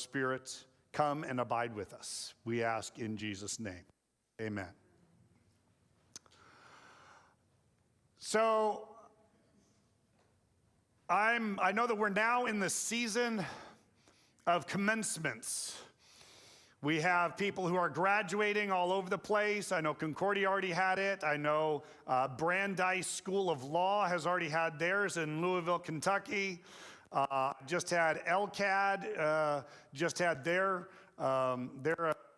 Spirit come and abide with us. We ask in Jesus' name. Amen. So, I know that we're now in the season of commencements. We have people who are graduating all over the place. I know Concordia already had it. I know Brandeis School of Law has already had theirs in Louisville, Kentucky. Just had LCAD, just had their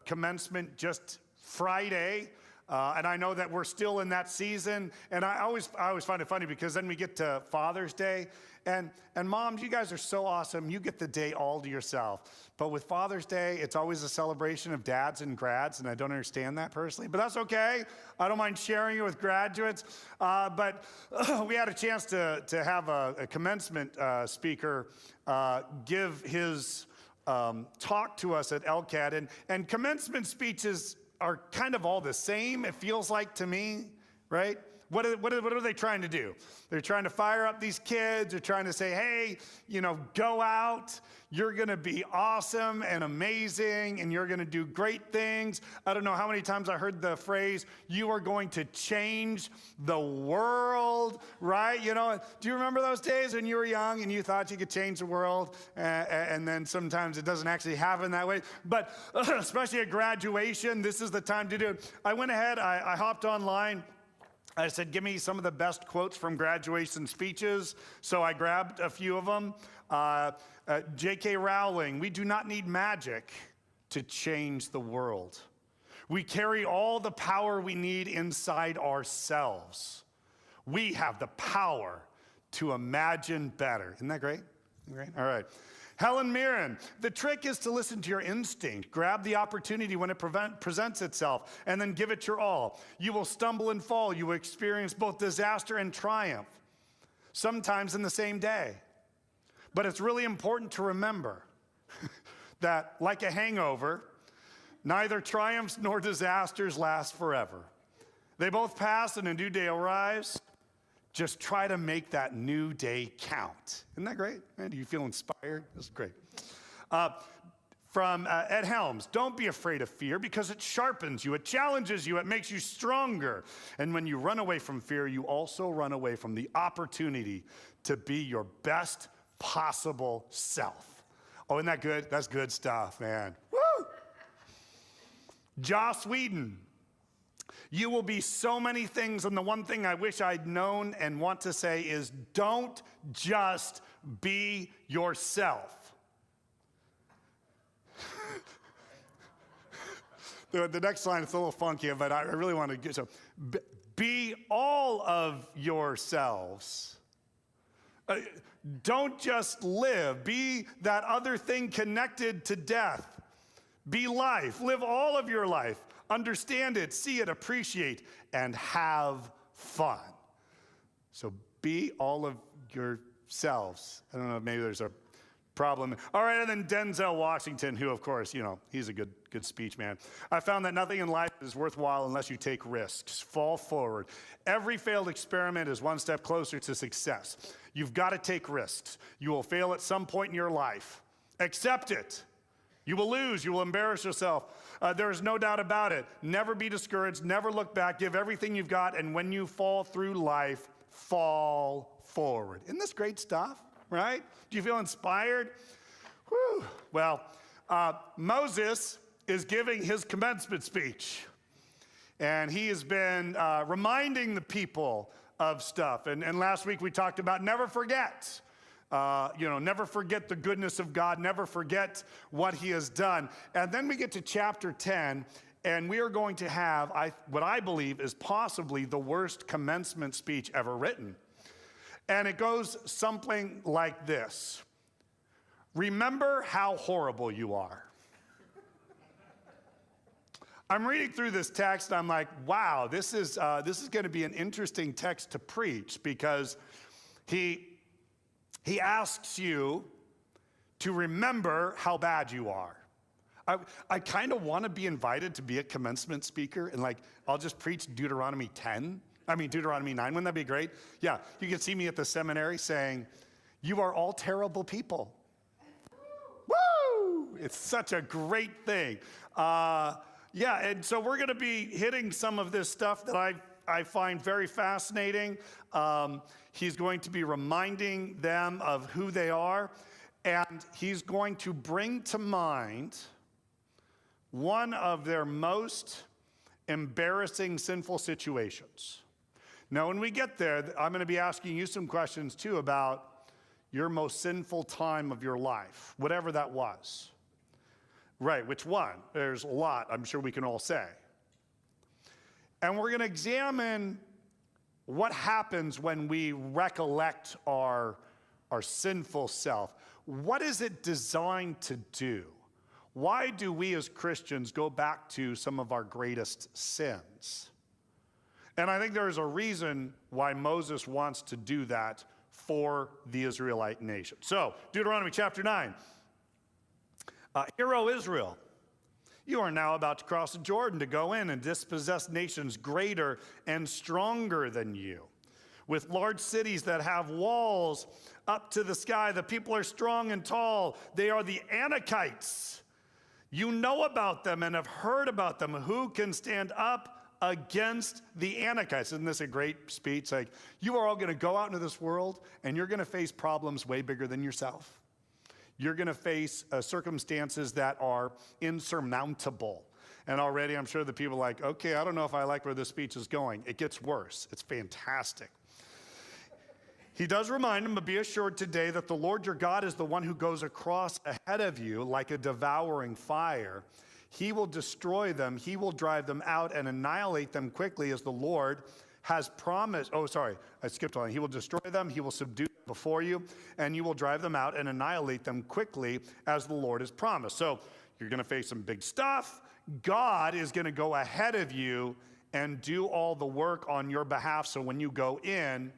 commencement just Friday. And I know that we're still in that season. And I always find it funny because then we get to Father's Day. And moms, you guys are so awesome. You get the day all to yourself. But with Father's Day, it's always a celebration of dads and grads. And I don't understand that personally. But that's okay. I don't mind sharing it with graduates. But we had a chance to have a commencement speaker give his talk to us at LCAD. And commencement speeches are kind of all the same, it feels like to me, right? What are they trying to do? They're trying to fire up these kids. They're trying to say, hey, go out. You're going to be awesome and amazing, and you're going to do great things. I don't know how many times I heard the phrase, you are going to change the world, right? Do you remember those days when you were young and you thought you could change the world? And then sometimes it doesn't actually happen that way. But especially at graduation, this is the time to do it. I went ahead, I hopped online. I said, give me some of the best quotes from graduation speeches. So I grabbed a few of them. J.K. Rowling, we do not need magic to change the world. We carry all the power we need inside ourselves. We have the power to imagine better. Isn't that great? Great. All right. Helen Mirren, the trick is to listen to your instinct. Grab the opportunity when it presents itself and then give it your all. You will stumble and fall. You will experience both disaster and triumph, sometimes in the same day. But it's really important to remember that, like a hangover, neither triumphs nor disasters last forever. They both pass and a new day arrives. Just try to make that new day count. Isn't that great? Man, do you feel inspired? That's great. From Ed Helms, don't be afraid of fear because it sharpens you, it challenges you, it makes you stronger. And when you run away from fear, you also run away from the opportunity to be your best possible self. Oh, isn't that good? That's good stuff, man. Woo! Joss Whedon. You will be so many things, and the one thing I wish I'd known and want to say is don't just be yourself. The next line is a little funky, but I really want to get so. Be all of yourselves. Don't just live. Be that other thing connected to death. Be life. Live all of your life. Understand it, see it, appreciate, and have fun. So be all of yourselves. I don't know, maybe there's a problem. All right, and then Denzel Washington, who, of course, he's a good speech man. I found that nothing in life is worthwhile unless you take risks. Fall forward. Every failed experiment is one step closer to success. You've got to take risks. You will fail at some point in your life. Accept it. You will lose. You will embarrass yourself. There is no doubt about it. Never be discouraged. Never look back. Give everything you've got. And when you fall through life, fall forward. Isn't this great stuff, right? Do you feel inspired? Whew. Well, Moses is giving his commencement speech. And he has been reminding the people of stuff. And last week we talked about never forget. Never forget the goodness of God. Never forget what he has done. And then we get to chapter 10, and we are going to have what I believe is possibly the worst commencement speech ever written. And it goes something like this. Remember how horrible you are. I'm reading through this text, and I'm like, wow, this is going to be an interesting text to preach because he asks you to remember how bad you are. I kind of want to be invited to be a commencement speaker and I'll just preach Deuteronomy 9. Wouldn't that be great? Yeah, you can see me at the seminary saying, you are all terrible people. Woo! It's such a great thing. Yeah, and so we're going to be hitting some of this stuff that I find very fascinating. He's going to be reminding them of who they are, and he's going to bring to mind one of their most embarrassing sinful situations. Now, when we get there, I'm going to be asking you some questions too about your most sinful time of your life, whatever that was. Right, which one? There's a lot, I'm sure we can all say. And we're going to examine what happens when we recollect our sinful self. What is it designed to do? Why do we as Christians go back to some of our greatest sins? And I think there is a reason why Moses wants to do that for the Israelite nation. So, Deuteronomy chapter 9. Hear, O Israel, you are now about to cross the Jordan to go in and dispossess nations greater and stronger than you, with large cities that have walls up to the sky. The people are strong and tall. They are the Anakites. You know about them and have heard about them. Who can stand up against the Anakites? Isn't this a great speech? Like, you are all going to go out into this world and you're going to face problems way bigger than yourself. You're going to face circumstances that are insurmountable. And already I'm sure the people are like, okay, I don't know if I like where this speech is going. It gets worse. It's fantastic. He does remind them, but be assured today that the Lord your God is the one who goes across ahead of you like a devouring fire. He will destroy them. He will drive them out and annihilate them quickly as the Lord has promised. Oh, sorry, I skipped on. He will destroy them. He will subdue them before you, and you will drive them out and annihilate them quickly as the Lord has promised. So you're going to face some big stuff. God is going to go ahead of you and do all the work on your behalf. So when you go in,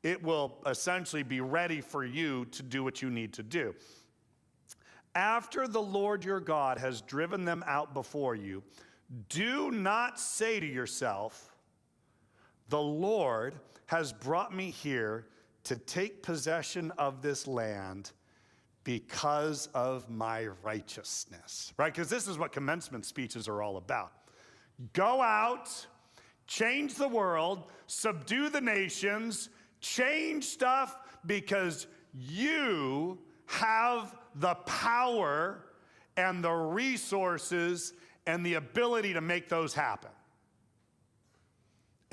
it will essentially be ready for you to do what you need to do. After the Lord your God has driven them out before you, do not say to yourself, the Lord has brought me here to take possession of this land because of my righteousness, right? Because this is what commencement speeches are all about. Go out, change the world, subdue the nations, change stuff because you have the power and the resources and the ability to make those happen.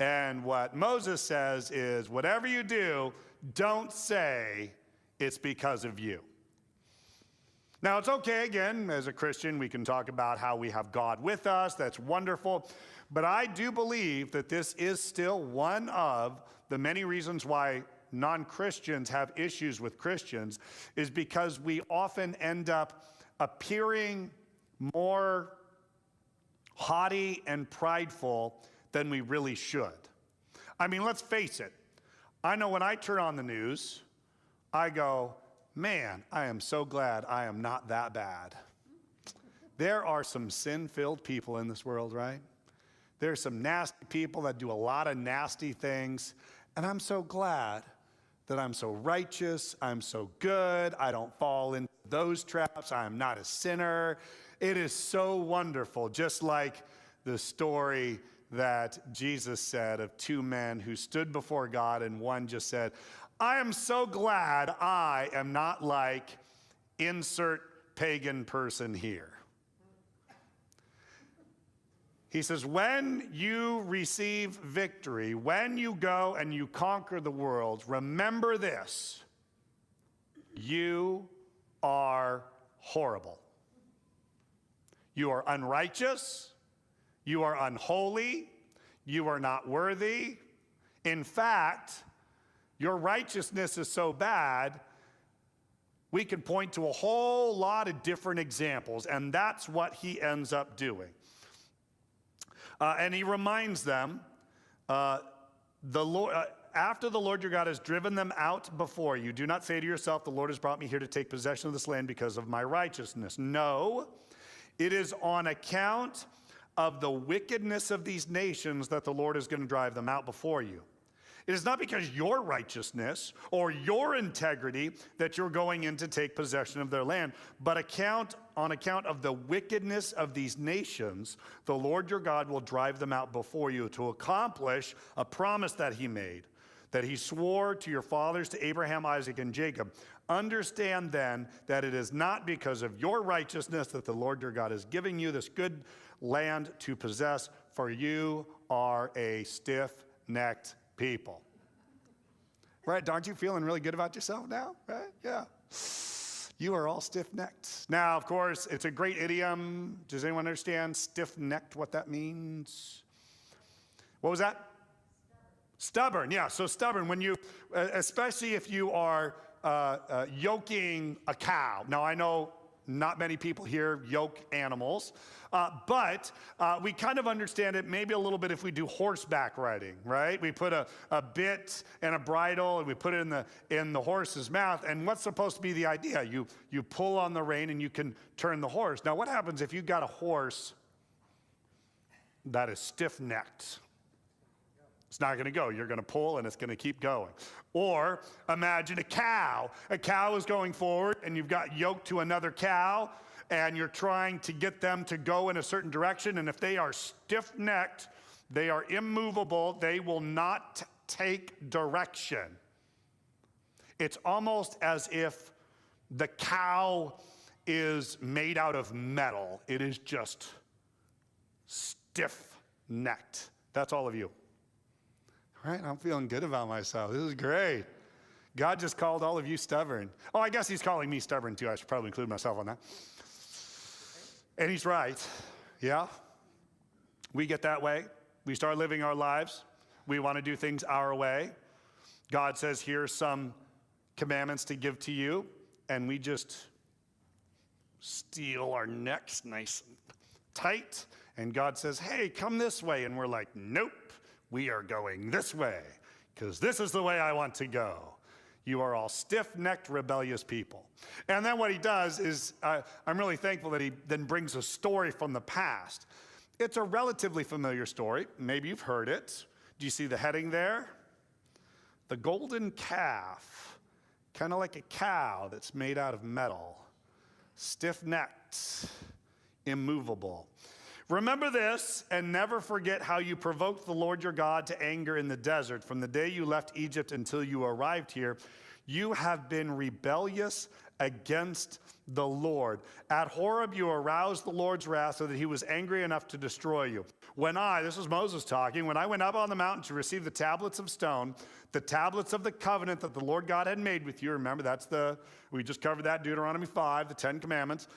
And what Moses says is, whatever you do, don't say it's because of you. Now, it's okay, again, as a Christian, we can talk about how we have God with us. That's wonderful. But I do believe that this is still one of the many reasons why non-Christians have issues with Christians, is because we often end up appearing more haughty and prideful than we really should. I mean, let's face it. I know when I turn on the news, I go, man, I am so glad I am not that bad. There are some sin-filled people in this world, right? There are some nasty people that do a lot of nasty things, and I'm so glad that I'm so righteous, I'm so good, I don't fall into those traps, I'm not a sinner. It is so wonderful, just like the story that Jesus said of two men who stood before God, and one just said, I am so glad I am not like insert pagan person here. He says, when you receive victory, when you go and you conquer the world, remember this: you are horrible. You are unrighteous. You are unholy. You are not worthy. In fact, your righteousness is so bad, we could point to a whole lot of different examples, and that's what he ends up doing. And he reminds them, after the Lord your God has driven them out before you, do not say to yourself, the Lord has brought me here to take possession of this land because of my righteousness. No, it is on account of the wickedness of these nations that the Lord is going to drive them out before you. It is not because your righteousness or your integrity that you're going in to take possession of their land, but on account of the wickedness of these nations, the Lord your God will drive them out before you to accomplish a promise that he made, that he swore to your fathers, to Abraham, Isaac, and Jacob. Understand then that it is not because of your righteousness that the Lord your God is giving you this good land to possess, for you are a stiff-necked people. Right? Aren't you feeling really good about yourself now? Right? Yeah. You are all stiff-necked. Now, of course, it's a great idiom. Does anyone understand stiff-necked, what that means? What was that? Stubborn. Yeah, so stubborn. When you, especially if you are yoking a cow. Now, I know not many people here yoke animals, but we kind of understand it maybe a little bit if we do horseback riding, right? We put a bit and a bridle and we put it in the horse's mouth. And what's supposed to be the idea? You pull on the rein and you can turn the horse. Now, what happens if you got a horse that is stiff-necked? It's not going to go. You're going to pull and it's going to keep going. Or imagine a cow. A cow is going forward and you've got yoked to another cow and you're trying to get them to go in a certain direction. And if they are stiff-necked, they are immovable, they will not take direction. It's almost as if the cow is made out of metal. It is just stiff-necked. That's all of you. All right, I'm feeling good about myself. This is great. God just called all of you stubborn. Oh, I guess he's calling me stubborn too. I should probably include myself on that. And he's right. Yeah. We get that way. We start living our lives. We want to do things our way. God says, here's some commandments to give to you. And we just steel our necks nice and tight. And God says, hey, come this way. And we're like, nope. We are going this way, because this is the way I want to go. You are all stiff-necked, rebellious people. And then what he does is, I'm really thankful that he then brings a story from the past. It's a relatively familiar story. Maybe you've heard it. Do you see the heading there? The golden calf, kind of like a cow that's made out of metal. Stiff-necked, immovable. Remember this and never forget how you provoked the Lord your God to anger in the desert. From the day you left Egypt until you arrived here, you have been rebellious against the Lord. At Horeb, you aroused the Lord's wrath so that he was angry enough to destroy you. This is Moses talking, when I went up on the mountain to receive the tablets of stone, the tablets of the covenant that the Lord God had made with you. Remember, we just covered that, Deuteronomy 5, the 10 commandments,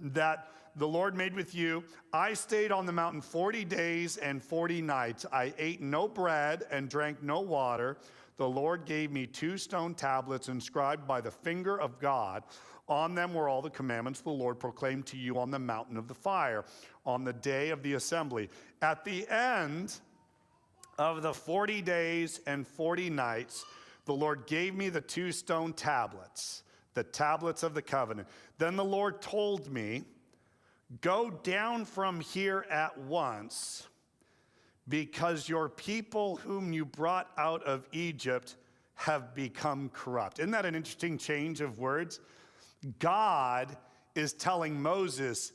that the Lord made with you. I stayed on the mountain 40 days and 40 nights. I ate no bread and drank no water. The Lord gave me 2 stone tablets inscribed by the finger of God. On them were all the commandments the Lord proclaimed to you on the mountain of the fire on the day of the assembly. At the end of the 40 days and 40 nights, the Lord gave me the 2 stone tablets, the tablets of the covenant. Then the Lord told me, go down from here at once, because your people whom you brought out of Egypt have become corrupt. Isn't that an interesting change of words? God is telling Moses,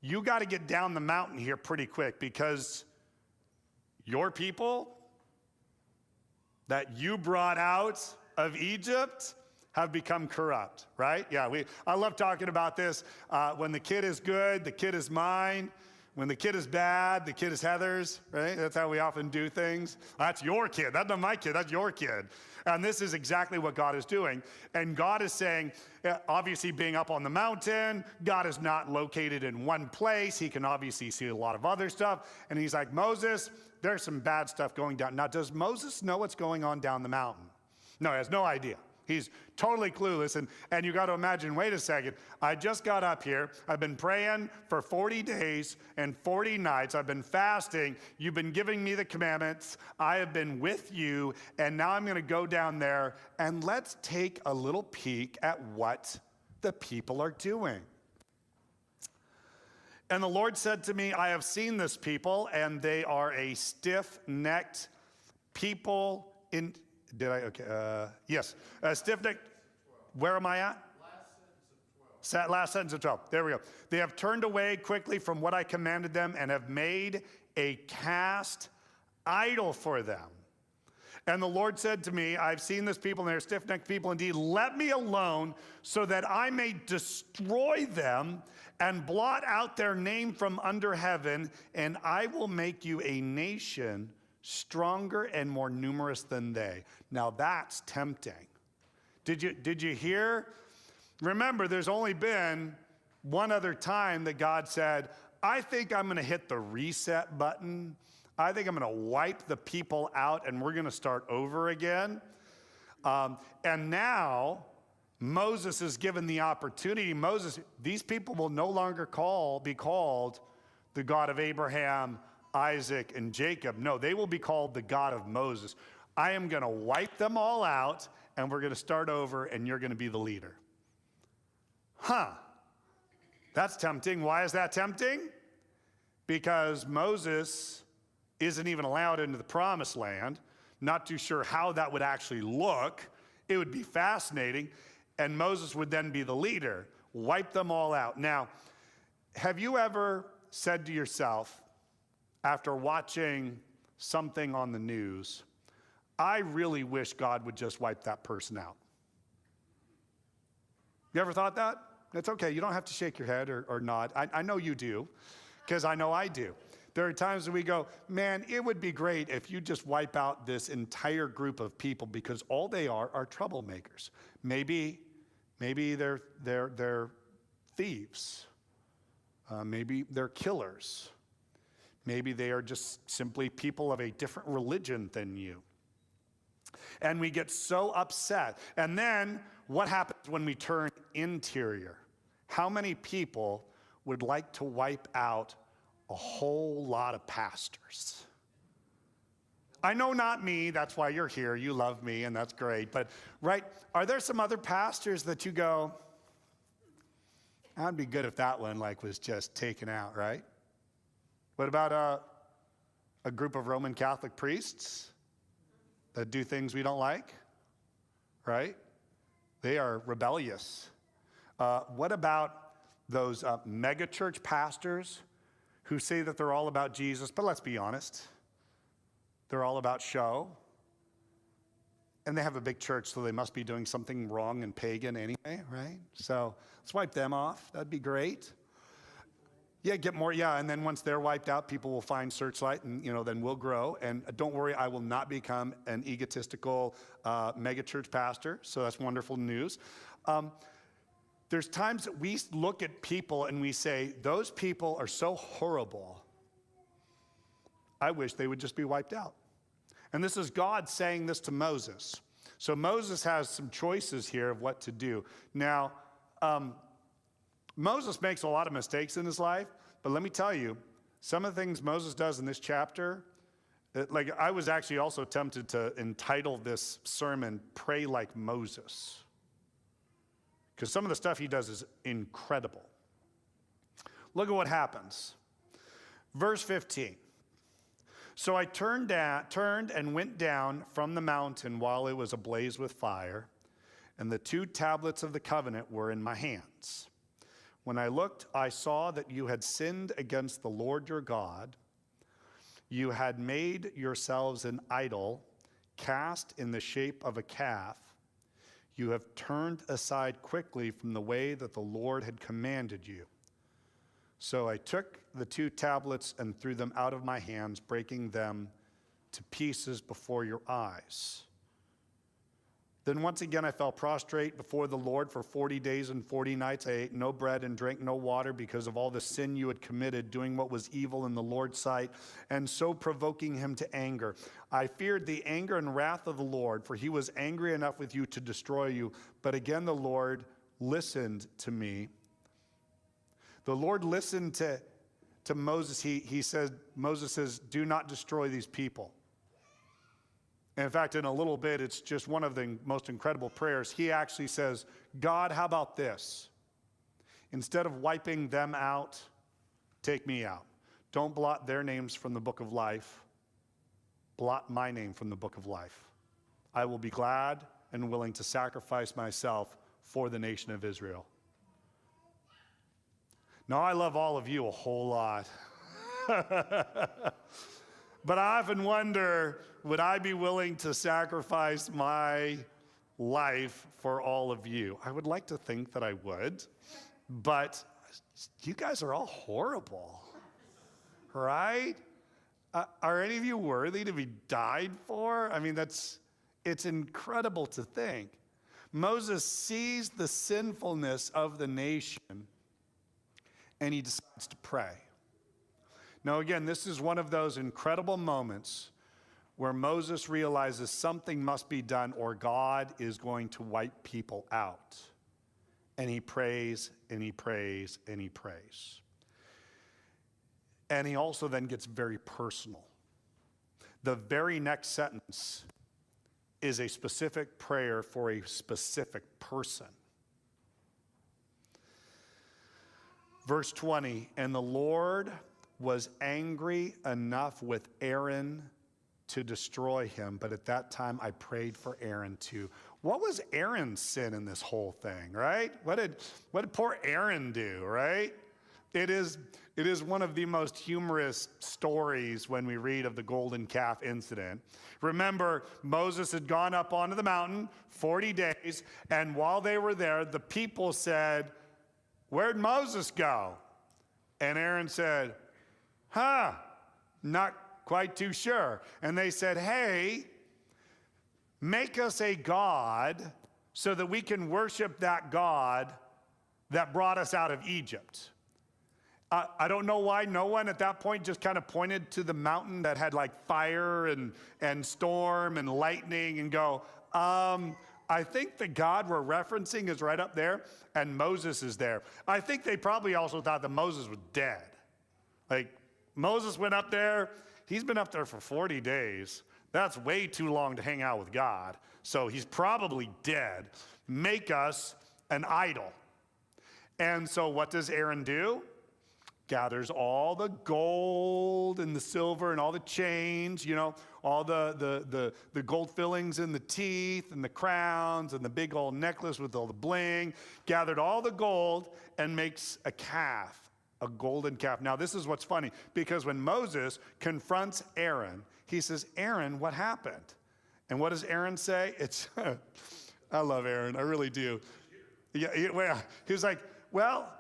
you got to get down the mountain here pretty quick, because your people that you brought out of Egypt have become corrupt, right? Yeah, I love talking about this. When the kid is good, the kid is mine. When the kid is bad, the kid is Heather's, right? That's how we often do things. That's your kid. That's not my kid. That's your kid. And this is exactly what God is doing. And God is saying, obviously being up on the mountain, God is not located in one place. He can obviously see a lot of other stuff. And he's like, Moses, there's some bad stuff going down. Now, does Moses know what's going on down the mountain? No, he has no idea. He's totally clueless. And you got to imagine, wait a second, I just got up here. I've been praying for 40 days and 40 nights. I've been fasting. You've been giving me the commandments. I have been with you. And now I'm going to go down there and let's take a little peek at what the people are doing. And the Lord said to me, I have seen this people, and they are a stiff-necked people in... Did I? Okay. Yes. Stiff-necked. Where am I at? Last sentence of 12. There we go. They have turned away quickly from what I commanded them and have made a cast idol for them. And the Lord said to me, I've seen this people, and they're stiff-necked people indeed. Let me alone so that I may destroy them and blot out their name from under heaven, and I will make you a nation stronger and more numerous than they. Now that's tempting. Did you hear? Remember, there's only been one other time that God said, I think I'm going to hit the reset button. I think I'm going to wipe the people out and we're going to start over again. And now Moses is given the opportunity. These people will no longer be called the God of Abraham, Isaac, and Jacob. No, they will be called the God of Moses. I am going to wipe them all out and we're going to start over and you're going to be the leader. That's tempting. Why is that tempting? Because Moses isn't even allowed into the promised land. Not too sure how that would actually look. It would be fascinating. And Moses would then be the leader, wipe them all out. Now, have you ever said to yourself, after watching something on the news, I really wish God would just wipe that person out? You ever thought that? It's okay. You don't have to shake your head or nod. I know you do, because I know I do. There are times when we go, man, it would be great if you just wipe out this entire group of people because all they are troublemakers. Maybe they're thieves. Maybe they're killers. Maybe they are just simply people of a different religion than you. And we get so upset. And then what happens when we turn interior? How many people would like to wipe out a whole lot of pastors? I know not me, that's why you're here. You love me, and that's great. But, right, are there some other pastors that you go, that'd be good if that one was just taken out, right? What about a group of Roman Catholic priests that do things we don't like, right? They are rebellious. What about those megachurch pastors who say that they're all about Jesus, but let's be honest, they're all about show. And they have a big church, so they must be doing something wrong and pagan anyway, right? So let's wipe them off. That'd be great. Yeah, get more, and then once they're wiped out, people will find Searchlight, and then we'll grow. And don't worry, I will not become an egotistical megachurch pastor, so that's wonderful news. There's times that we look at people and we say, those people are so horrible, I wish they would just be wiped out. And this is God saying this to Moses. So Moses has some choices here of what to do. Now, Moses makes a lot of mistakes in his life, but let me tell you, some of the things Moses does in this chapter, I was actually also tempted to entitle this sermon, Pray Like Moses. Because some of the stuff he does is incredible. Look at what happens. Verse 15. So I turned and went down from the mountain while it was ablaze with fire, and the 2 tablets of the covenant were in my hands. When I looked, I saw that you had sinned against the Lord your God. You had made yourselves an idol cast in the shape of a calf. You have turned aside quickly from the way that the Lord had commanded you. So I took the 2 tablets and threw them out of my hands, breaking them to pieces before your eyes. Then once again I fell prostrate before the Lord for 40 days and 40 nights. I ate no bread and drank no water because of all the sin you had committed, doing what was evil in the Lord's sight, and so provoking him to anger. I feared the anger and wrath of the Lord, for he was angry enough with you to destroy you. But again the Lord listened to me. The Lord listened to Moses. Moses says, do not destroy these people. And in fact, in a little bit, it's just one of the most incredible prayers. He actually says, God, how about this? Instead of wiping them out, take me out. Don't blot their names from the book of life. Blot my name from the book of life. I will be glad and willing to sacrifice myself for the nation of Israel. No, I love all of you a whole lot. But I often wonder, would I be willing to sacrifice my life for all of you? I would like to think that I would, but you guys are all horrible, right? Are any of you worthy to be died for? I mean, it's incredible to think. Moses sees the sinfulness of the nation, and he decides to pray. Now, again, this is one of those incredible moments where Moses realizes something must be done or God is going to wipe people out. And he prays, and he prays, and he prays. And he also then gets very personal. The very next sentence is a specific prayer for a specific person. Verse 20, and the Lord was angry enough with Aaron to destroy him, but at that time I prayed for Aaron too. What was Aaron's sin in this whole thing, right? What did poor Aaron do, right? It is one of the most humorous stories when we read of the golden calf incident. Remember, Moses had gone up onto the mountain 40 days, and while they were there, the people said, "Where'd Moses go?" And Aaron said, not quite too sure. And they said, "Hey, make us a god so that we can worship that God that brought us out of Egypt." I don't know why no one at that point just kind of pointed to the mountain that had like fire and storm and lightning and go, I think the God we're referencing is right up there and Moses is there. I think they probably also thought that Moses was dead. Like, Moses went up there. He's been up there for 40 days. That's way too long to hang out with God. So he's probably dead. Make us an idol. And so what does Aaron do? Gathers all the gold and the silver and all the change, all the gold fillings in the teeth and the crowns and the big old necklace with all the bling, gathered all the gold and makes a calf, a golden calf. Now, this is what's funny, because when Moses confronts Aaron, he says, "Aaron, what happened?" And what does Aaron say? I love Aaron, I really do. Yeah, he was like, "Well,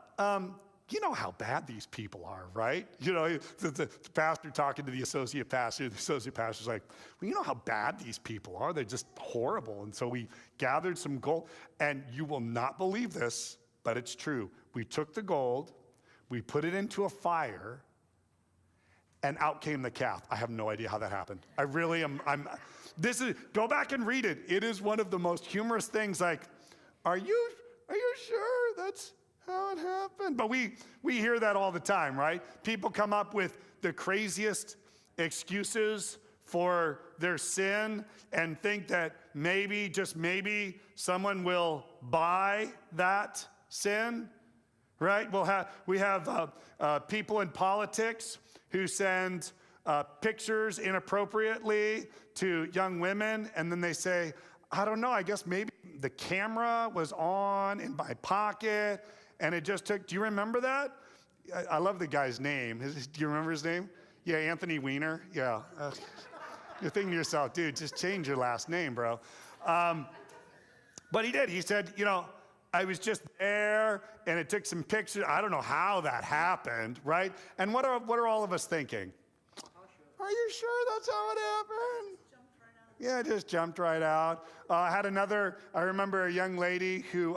you know how bad these people are, right?" The pastor talking to the associate pastor pastor's like, "Well, you know how bad these people are. They're just horrible. And so we gathered some gold, and you will not believe this, but it's true. We took the gold, we put it into a fire, and out came the calf." I have no idea how that happened. I really am. Go back and read it. It is one of the most humorous things. Like, are you sure that's how it happened? But we hear that all the time, right? People come up with the craziest excuses for their sin and think that maybe, just maybe, someone will buy that sin, right? We have people in politics who send pictures inappropriately to young women, and then they say, "I don't know, I guess maybe the camera was on in my pocket, and it just took." Do you remember that? I love the guy's name. Do you remember his name? Yeah, Anthony Weiner. Yeah. You're thinking to yourself, dude, just change your last name, bro. But he did. He said, I was just there, and it took some pictures. I don't know how that happened, right? And what are all of us thinking? Are you sure that's how it happened? Yeah, just jumped right out. I remember a young lady who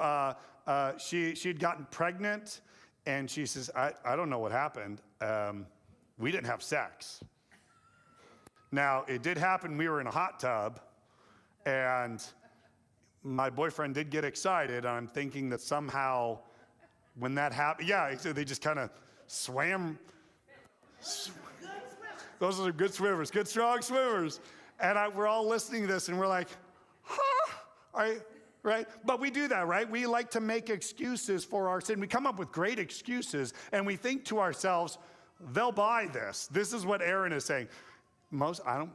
she'd gotten pregnant, and she says, I don't know what happened. We didn't have sex. Now, it did happen. We were in a hot tub, and my boyfriend did get excited. I'm thinking that somehow when that happened, so they just kind of swam. Those are good swimmers, good strong swimmers. And we're all listening to this, and we're like, right? But we do that, right? We like to make excuses for our sin. We come up with great excuses, and we think to ourselves, they'll buy this. This is what Aaron is saying. I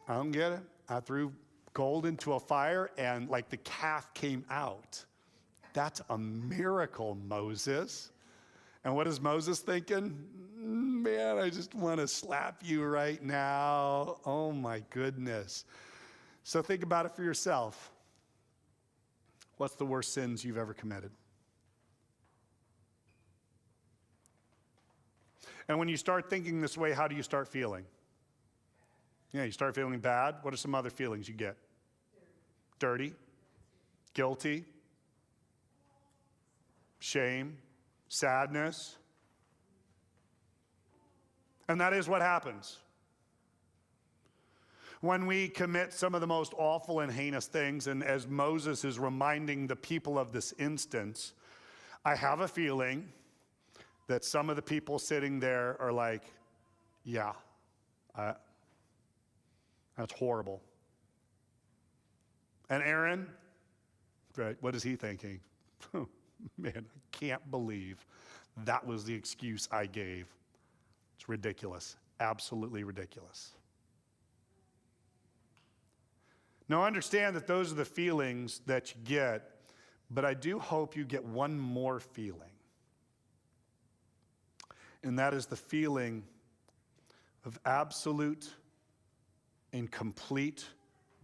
don't get it. I threw gold into a fire, and like the calf came out. That's a miracle, Moses. And what is Moses thinking? Man, I just want to slap you right now. Oh my goodness. So think about it for yourself. What's the worst sins you've ever committed? And when you start thinking this way, how do you start feeling? Yeah, you start feeling bad. What are some other feelings you get? Dirty, guilty, shame, sadness. And that is what happens. When we commit some of the most awful and heinous things, and as Moses is reminding the people of this instance, I have a feeling that some of the people sitting there are like, yeah, that's horrible. And Aaron, right, what is he thinking? Man, I can't believe that was the excuse I gave. It's ridiculous, absolutely ridiculous. Now, understand that those are the feelings that you get, but I do hope you get one more feeling. And that is the feeling of absolute and complete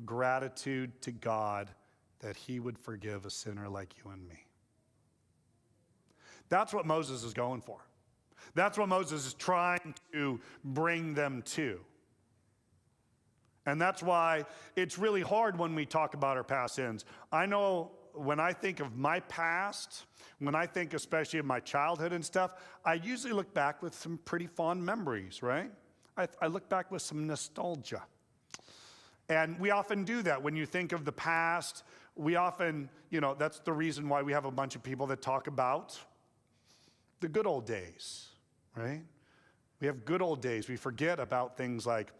gratitude to God that he would forgive a sinner like you and me. That's what Moses is going for. That's what Moses is trying to bring them to. And that's why it's really hard when we talk about our past sins. I know when I think of my past, when I think especially of my childhood and stuff, I usually look back with some pretty fond memories, right? I look back with some nostalgia. And we often do that. When you think of the past, we often, that's the reason why we have a bunch of people that talk about the good old days, right? We have good old days. We forget about things like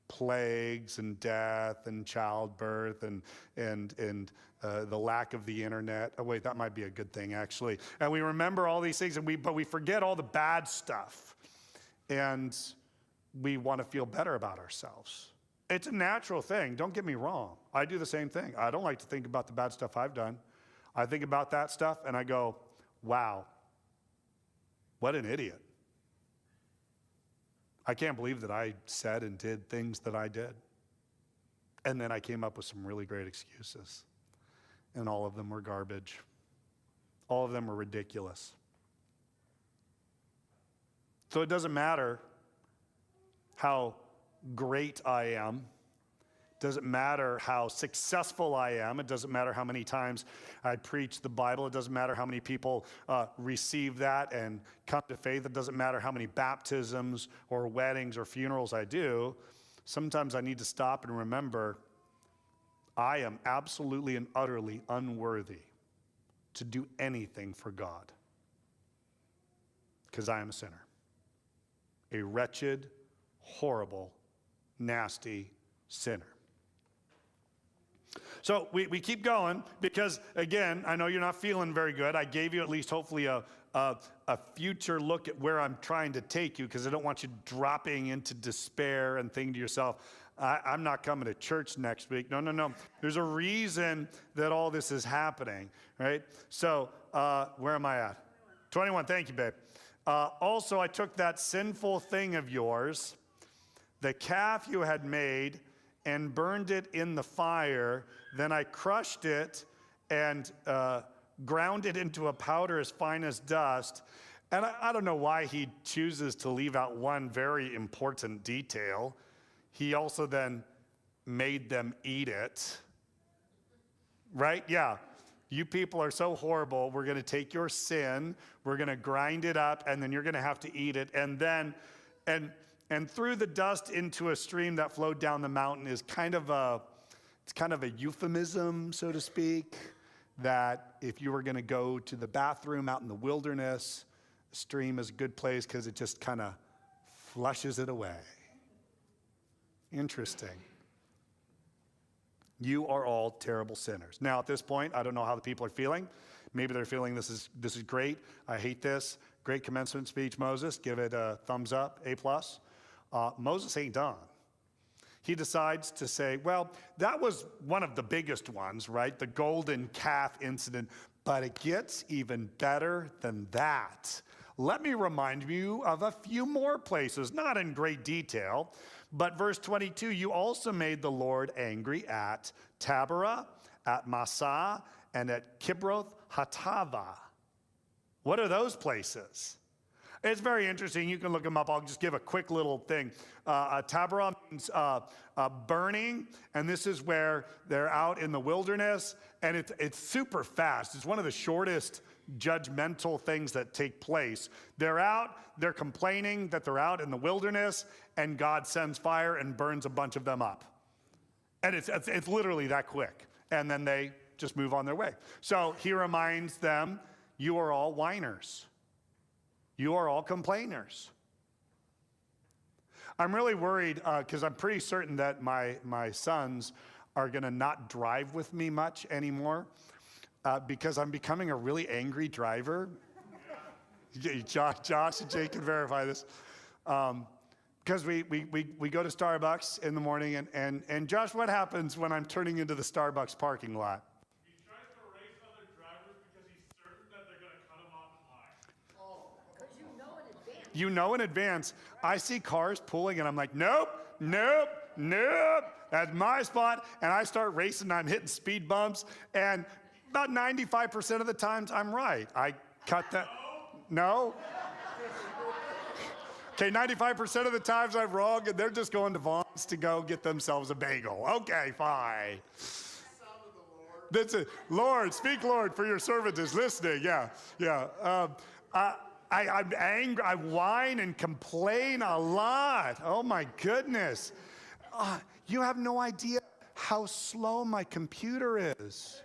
plagues and death and childbirth and the lack of the internet. Oh wait, that might be a good thing actually. And we remember all these things, but we forget all the bad stuff. And we want to feel better about ourselves. It's a natural thing. Don't get me wrong. I do the same thing. I don't like to think about the bad stuff I've done. I think about that stuff and I go, wow, what an idiot. I can't believe that I said and did things that I did. And then I came up with some really great excuses. And all of them were garbage. All of them were ridiculous. So it doesn't matter how great I am. It doesn't matter how successful I am. It doesn't matter how many times I preach the Bible. It doesn't matter how many people receive that and come to faith. It doesn't matter how many baptisms or weddings or funerals I do. Sometimes I need to stop and remember I am absolutely and utterly unworthy to do anything for God because I am a sinner, a wretched, horrible, nasty sinner. So we keep going because, again, I know you're not feeling very good. I gave you at least hopefully a future look at where I'm trying to take you because I don't want you dropping into despair and thinking to yourself, I'm not coming to church next week. No. There's a reason that all this is happening, right? So where am I at? 21. Thank you, babe. Also, I took that sinful thing of yours, the calf you had made, and burned it in the fire. Then I crushed it and ground it into a powder as fine as dust. And I don't know why he chooses to leave out one very important detail. He also then made them eat it. Right? Yeah. You people are so horrible. We're going to take your sin, we're going to grind it up, and then you're going to have to eat it. And then, and threw the dust into a stream that flowed down the mountain is kind of a euphemism, so to speak, that if you were going to go to the bathroom out in the wilderness, a stream is a good place because it just kind of flushes it away. Interesting. You are all terrible sinners. Now, at this point, I don't know how the people are feeling. Maybe they're feeling this is great. I hate this. Great commencement speech, Moses. Give it a thumbs up, A+. Moses ain't done. He decides to say, well, that was one of the biggest ones, right? The golden calf incident. But it gets even better than that. Let me remind you of a few more places, not in great detail, but verse 22, you also made the Lord angry at Taberah, at Massah, and at Kibroth Hattava. What are those places? It's very interesting. You can look them up. I'll just give a quick little thing. Taberah means burning, and this is where they're out in the wilderness, and it's super fast. It's one of the shortest judgmental things that take place. They're out, they're complaining that they're out in the wilderness, and God sends fire and burns a bunch of them up. And it's literally that quick. And then they just move on their way. So he reminds them, you are all whiners. You are all complainers. I'm really worried because I'm pretty certain that my sons are going to not drive with me much anymore because I'm becoming a really angry driver. Josh and Jake can verify this. Because we go to Starbucks in the morning, and Josh, what happens when I'm turning into the Starbucks parking lot? He tries to race other drivers because he's certain that they're going to cut him off in line. Oh, because you know in advance. You know in advance. I see cars pulling, and I'm like, nope. That's my spot. And I start racing, and I'm hitting speed bumps. And about 95% of the times, I'm right. I cut that. No? Okay, 95% of the times I'm wrong, and they're just going to Vaughn's to go get themselves a bagel. Okay, fine. That's it. Lord, speak, Lord, for your servant is listening. Yeah. I'm angry. I whine and complain a lot. Oh, my goodness. You have no idea how slow my computer is. Needs to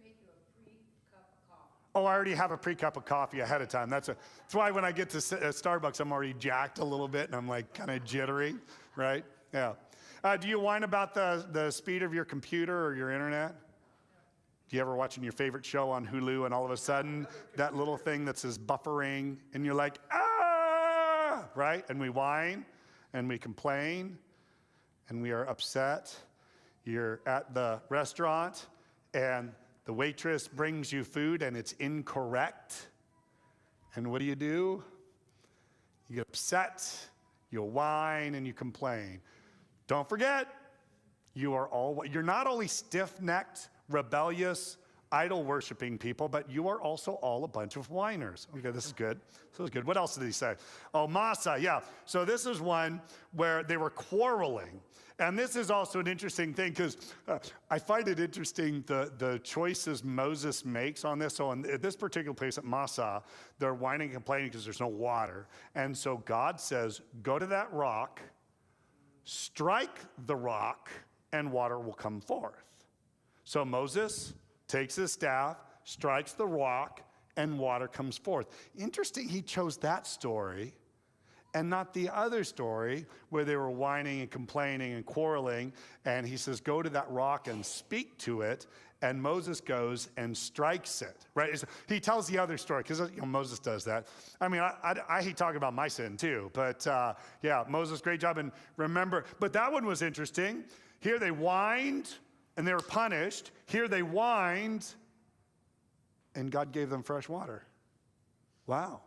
make you a pre-cup of coffee. Oh, I already have a pre-cup of coffee ahead of time. That's why when I get to Starbucks, I'm already jacked a little bit, and I'm like kind of jittery, right? Yeah. Do you whine about the speed of your computer or your internet? Do you ever watching your favorite show on Hulu, and all of a sudden, that little thing that says buffering, and you're like, ah, right? And we whine, and we complain, and we are upset. You're at the restaurant, and the waitress brings you food, and it's incorrect. And what do? You get upset, you whine, and you complain. Don't forget, you're not only stiff-necked, rebellious, idol-worshiping people, but you are also all a bunch of whiners. Okay, this is good. This is good. What else did he say? Oh, Massah, yeah. So this is one where they were quarreling. And this is also an interesting thing because I find it interesting the choices Moses makes on this. So in this particular place at Massah, they're whining and complaining because there's no water. And so God says, go to that rock, strike the rock, and water will come forth. So Moses takes his staff, strikes the rock, and water comes forth. Interesting, he chose that story and not the other story where they were whining and complaining and quarreling. And he says, go to that rock and speak to it. And Moses goes and strikes it, right? He tells the other story because Moses does that. I mean, I hate talking about my sin too, but yeah, Moses, great job. And remember, but that one was interesting. Here they whined and they were punished. Here they whined and God gave them fresh water. Wow.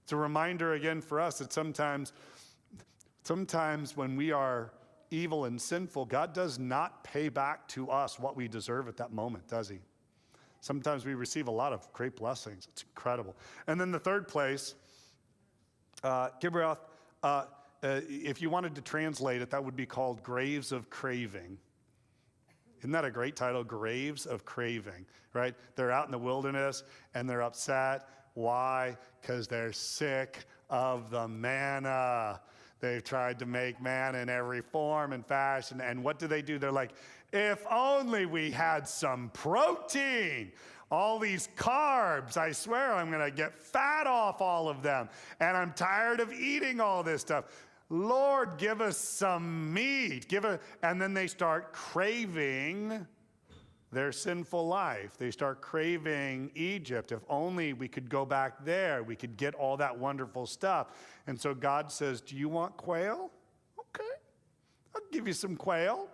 It's a reminder again for us that sometimes when we are evil and sinful, God does not pay back to us what we deserve at that moment, does he? Sometimes we receive a lot of great blessings. It's incredible. And then the third place, Kibroth, if you wanted to translate it, that would be called Graves of Craving. Isn't that a great title? Graves of Craving, right? They're out in the wilderness and they're upset. Why? Because they're sick of the manna. They've tried to make manna in every form and fashion. And what do? They're like, if only we had some protein. All these carbs, I swear I'm going to get fat off all of them. And I'm tired of eating all this stuff. Lord, give us some meat. And then they start craving their sinful life. They start craving Egypt. If only we could go back there, we could get all that wonderful stuff. And so God says, do you want quail? Okay, I'll give you some quail.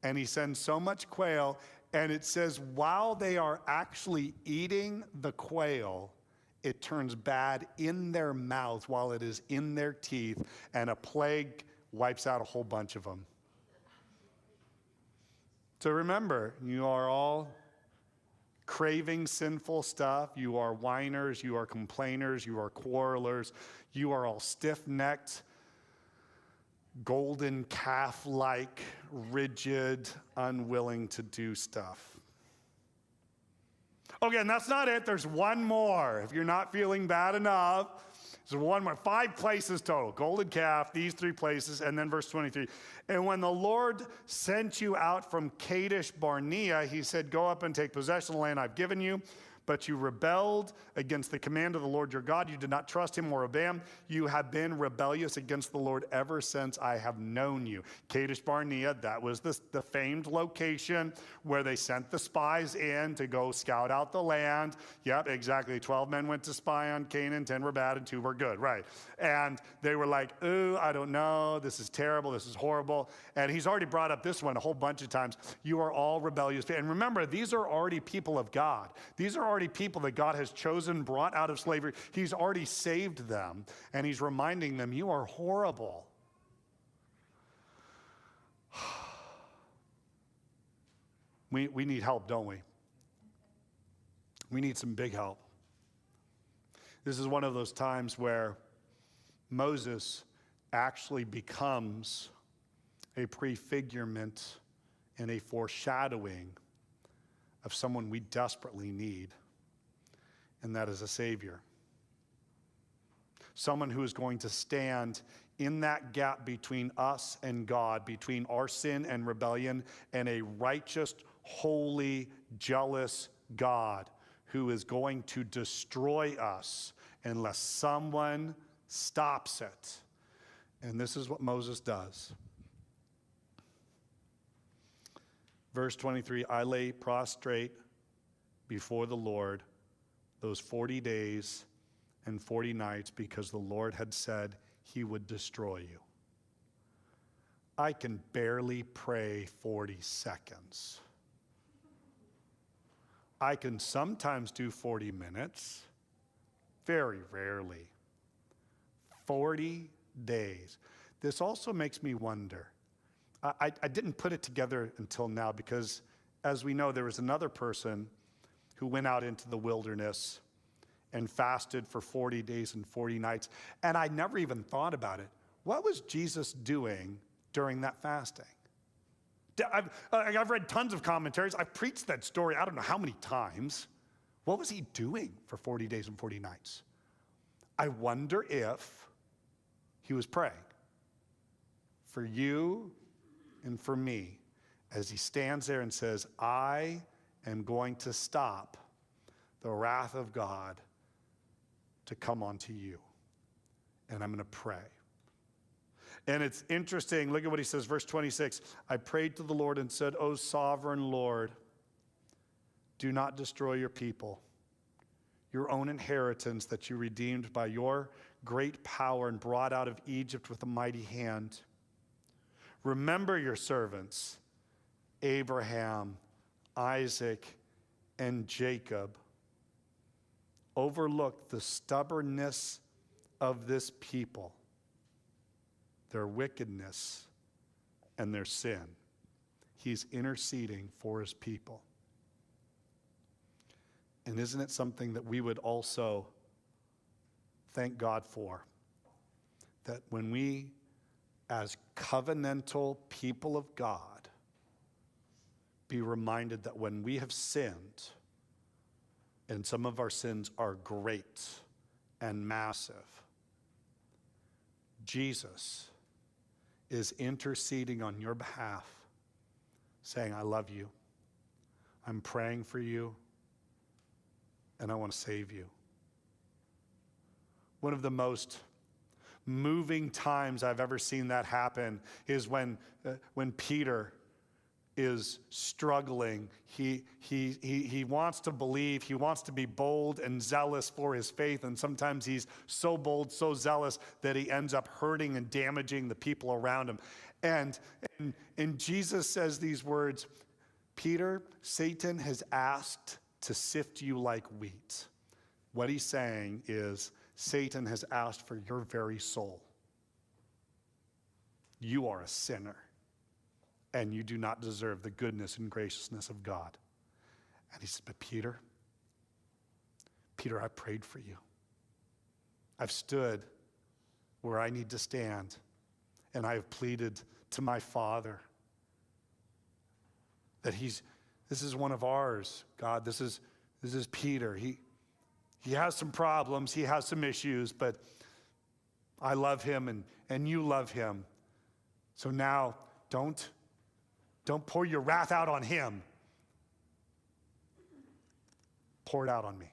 And he sends so much quail, and it says while they are actually eating the quail, it turns bad in their mouth while it is in their teeth, and a plague wipes out a whole bunch of them. So remember, you are all craving sinful stuff. You are whiners, you are complainers, you are quarrelers, you are all stiff-necked, golden calf-like, rigid, unwilling to do stuff. Okay, and that's not it. There's one more. If you're not feeling bad enough, there's one more. 5 places total. Golden calf, these 3 places, and then verse 23. And when the Lord sent you out from Kadesh Barnea, he said, go up and take possession of the land I've given you. But you rebelled against the command of the Lord your God. You did not trust him or obey him. You have been rebellious against the Lord ever since I have known you. Kadesh Barnea, that was the famed location where they sent the spies in to go scout out the land. Yep, exactly. 12 men went to spy on Canaan, 10 were bad, and 2 were good, right? And they were like, ooh, I don't know. This is terrible. This is horrible. And he's already brought up this one a whole bunch of times. You are all rebellious. And remember, these are already people of God. These are already people that God has chosen, brought out of slavery. He's already saved them, and he's reminding them, you are horrible. We need help, don't we? We need some big help. This is one of those times where Moses actually becomes a prefigurement and a foreshadowing of someone we desperately need, and that is a Savior. Someone who is going to stand in that gap between us and God, between our sin and rebellion, and a righteous, holy, jealous God who is going to destroy us unless someone stops it. And this is what Moses does. Verse 23, I lay prostrate before the Lord those 40 days and 40 nights because the Lord had said he would destroy you. I can barely pray 40 seconds. I can sometimes do 40 minutes, very rarely. 40 days. This also makes me wonder. I didn't put it together until now because, as we know, there was another person who went out into the wilderness and fasted for 40 days and 40 nights, and I never even thought about it. What was Jesus doing during that fasting? I've read tons of commentaries. I've preached that story I don't know how many times. What was he doing for 40 days and 40 nights? I wonder if he was praying for you and for me as he stands there and says, I am going to stop the wrath of God to come onto you. And I'm going to pray. And it's interesting. Look at what he says, verse 26. I prayed to the Lord and said, O sovereign Lord, do not destroy your people, your own inheritance that you redeemed by your great power and brought out of Egypt with a mighty hand. Remember your servants, Abraham, Isaac, and Jacob. Overlook the stubbornness of this people, their wickedness, and their sin. He's interceding for his people. And isn't it something that we would also thank God for? That when we, as covenantal people of God, be reminded that when we have sinned, and some of our sins are great and massive, Jesus is interceding on your behalf, saying, I love you, I'm praying for you, and I want to save you. One of the most moving times I've ever seen that happen is when Peter is struggling. He wants to believe, he wants to be bold and zealous for his faith, and sometimes he's so bold, so zealous that he ends up hurting and damaging the people around him. And Jesus says these words, Peter, Satan has asked to sift you like wheat, What he's saying is Satan has asked for your very soul. You are a sinner, and you do not deserve the goodness and graciousness of God. And he said, but Peter, I prayed for you. I've stood where I need to stand, and I have pleaded to my Father that this is one of ours, God. This is Peter. He has some problems, he has some issues, but I love him and you love him. So now don't pour your wrath out on him. Pour it out on me.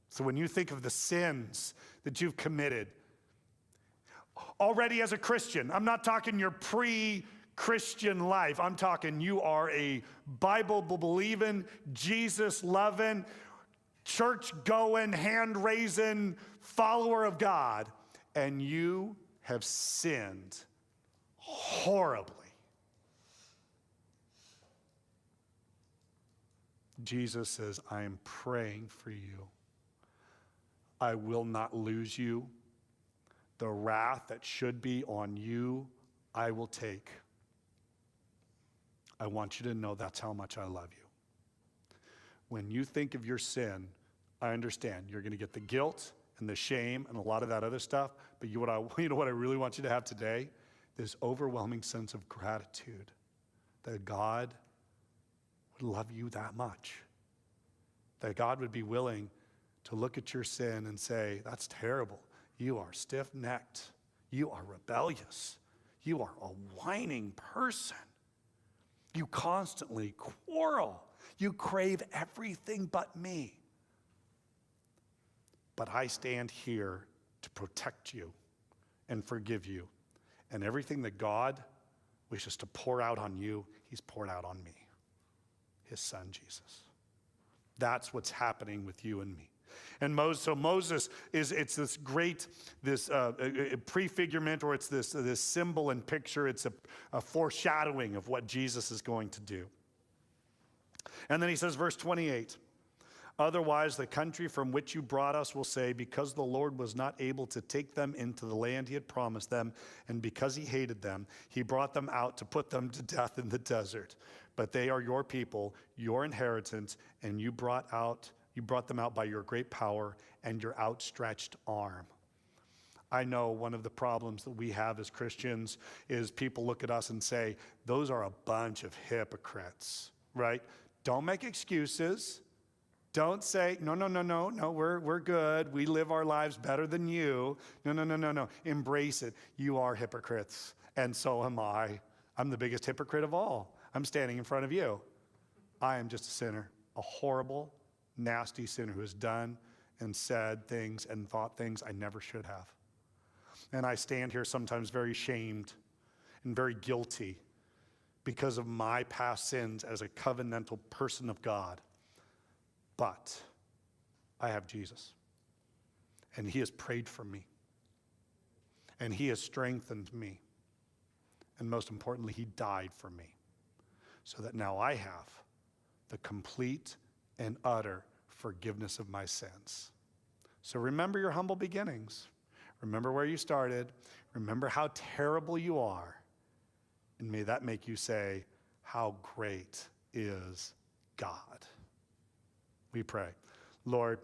So when you think of the sins that you've committed, already as a Christian, I'm not talking your pre-Christian life. I'm talking you are a Bible-believing, Jesus-loving, church-going, hand-raising follower of God, and you have sinned horribly. Jesus says, I am praying for you. I will not lose you. The wrath that should be on you, I will take. I want you to know that's how much I love you. When you think of your sin, I understand you're going to get the guilt and the shame and a lot of that other stuff, but you know what I really want you to have today? This overwhelming sense of gratitude that God would love you that much. That God would be willing to look at your sin and say, that's terrible. You are stiff-necked. You are rebellious. You are a whining person. You constantly quarrel. You crave everything but me. But I stand here to protect you and forgive you. And everything that God wishes to pour out on you, he's poured out on me, his son Jesus. That's what's happening with you and me. And Moses it's this great, prefigurement, or it's this symbol and picture. It's a foreshadowing of what Jesus is going to do. And then he says, verse 28, otherwise the country from which you brought us will say, because the Lord was not able to take them into the land he had promised them, and because he hated them, he brought them out to put them to death in the desert. But they are your people, your inheritance, and you brought them out by your great power and your outstretched arm. I know one of the problems that we have as Christians is people look at us and say, those are a bunch of hypocrites, right? Don't make excuses. Don't say, no, we're good. We live our lives better than you. No. Embrace it. You are hypocrites, and so am I. I'm the biggest hypocrite of all. I'm standing in front of you. I am just a sinner, a horrible, nasty sinner who has done and said things and thought things I never should have. And I stand here sometimes very shamed and very guilty because of my past sins as a covenantal person of God. But I have Jesus, and he has prayed for me, and he has strengthened me, and most importantly, he died for me, so that now I have the complete and utter forgiveness of my sins. So remember your humble beginnings. Remember where you started. Remember how terrible you are. And may that make you say, how great is God? We pray. Lord,